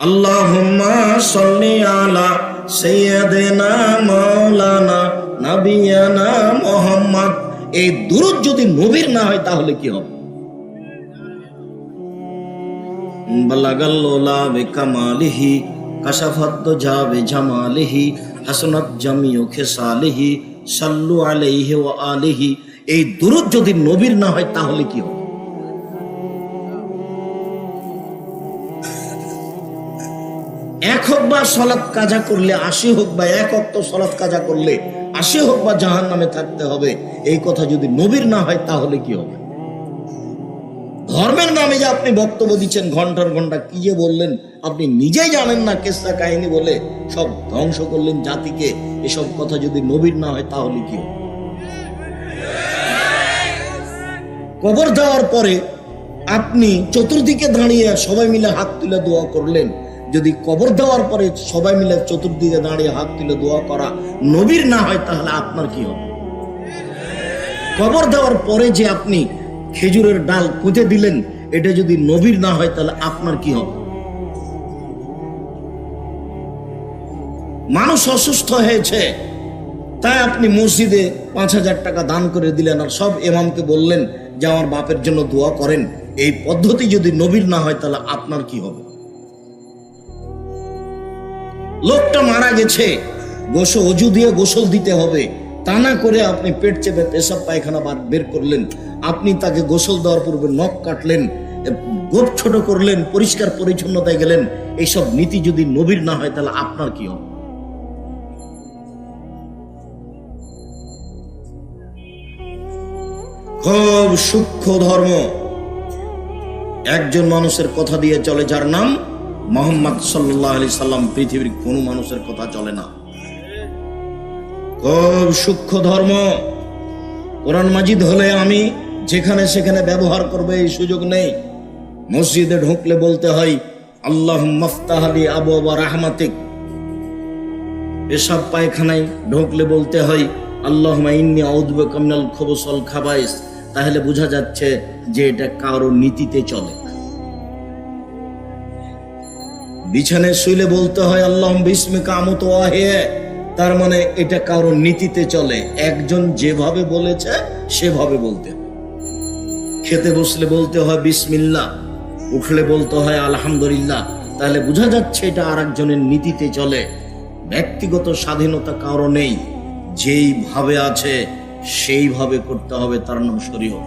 আল্লাহুম্মা সাল্লি আলা সাইয়্যিদিনা মাওলানা নাবিয়ানা মুহাম্মদ। এই দুরূদ যদি নবীর না হয় তাহলে কি হবে? বালাগাল উলা বিকামালিহি কাশাফাত দুজা বিজামালিহি হাসানাত জামিউ খিসালিহি সাল্লু আলাইহি ওয়া আলিহি। এই দুরূদ যদি নবীর না হয় তাহলে কি হবে? এক হোক বা সালাত কাজা করলে 80 হোক বা এক ওয়াক্ত সালাত কাজা করলে 80 হোক বা জাহান্নামে থাকতে হবে, এই কথা যদি নবীর না হয় তাহলে কি হবে? ধর্মের নামে যে আপনি বক্তব্য দিচ্ছেন ঘন্টার ঘন্টা, কি যে বললেন আপনি নিজেই জানেন না, কেসা কাহিনী বলে সব ধ্বংস করলেন জাতিকে। এসব কথা যদি নবীর না হয় তাহলে কি হবে? কবর দেওয়ার পরে আপনি চতুর্দিকে দাঁড়িয়ে সবাই মিলে হাত তুলে দোয়া করলেন। যদি কবর দেওয়ার পরে সবাই মিলে চতুর্দিকে দাঁড়িয়ে হাত তুলে দোয়া করা নবীর না হয় তাহলে আপনার কি হবে? কবর দেওয়ার পরে যে আপনি খেজুরের ডাল পুঁতে দিলেন, এটা যদি নবীর না হয় তাহলে আপনার কি হবে? মানুষ অসুস্থ হয়েছে, তাই আপনি মসজিদে 5000 টাকা দান করে দিলেন আর সব ইমামকে বললেন যে আমার বাপের জন্য দোয়া করেন। এই পদ্ধতি যদি নবীর না হয় তাহলে আপনার কি হবে? লোকটা মারা গেছে, অজু দিয়ে গোসল দিতে হবে, তা না করে আপনি পেট চেপে পেশাব পায়খানা বের করলেন। আপনি তাকে গোসল দেওয়ার পূর্বে নখ কাটলেন, গোপ ছোট করলেন, পরিষ্কার পরিচ্ছন্নতায় গেলেন। এইসব নীতি যদি নবীর না হয় তাহলে আপনার কি হবে? খুব সূক্ষ্ম ধর্ম। একজন মানুষের কথা দিয়ে চলে যার নাম মুহাম্মদ সাল্লাল্লাহু আলাইহি সাল্লাম। পৃথিবীর কোন মানুষের কথা চলে না। খুব সূক্ষ্ম ধর্ম। কোরআন মাজিদ হলে আমি যেখানে সেখানে ব্যবহার করবে এই সুযোগ নেই। মসজিদে ঢুকলে বলতে হয় আল্লাহুম্মা আফতাহ লি আবওয়াবা রাহমাতিক। পেশাব পায়খানায় ঢুকলে বলতে হয় আল্লাহুম্মা ইন্নী আউযু বিকা মিনাল খুবুসি ওয়াল খাবাইস। তাহলে বোঝা যাচ্ছে যে এটা কারো নীতিতে চলে। বিছানায় শুইলে বলতে হয় আল্লাহুম্মা বিসমিকা আমুতু ওয়া আহইয়া। তার মানে এটা কারো নীতিতে চলে, একজন যেভাবে বলেছে সেভাবে বলতে। খেতে বসলে বলতে হয় বিসমিল্লাহ, উঠলে বলতে হয় আলহামদুলিল্লাহ। তাহলে বোঝা যাচ্ছে এটা আরেকজনের নীতিতে চলে। ব্যক্তিগত স্বাধীনতা কারো নেই, যেইভাবে আছে সেইভাবে করতে হবে, তার নাম শরীয়ত।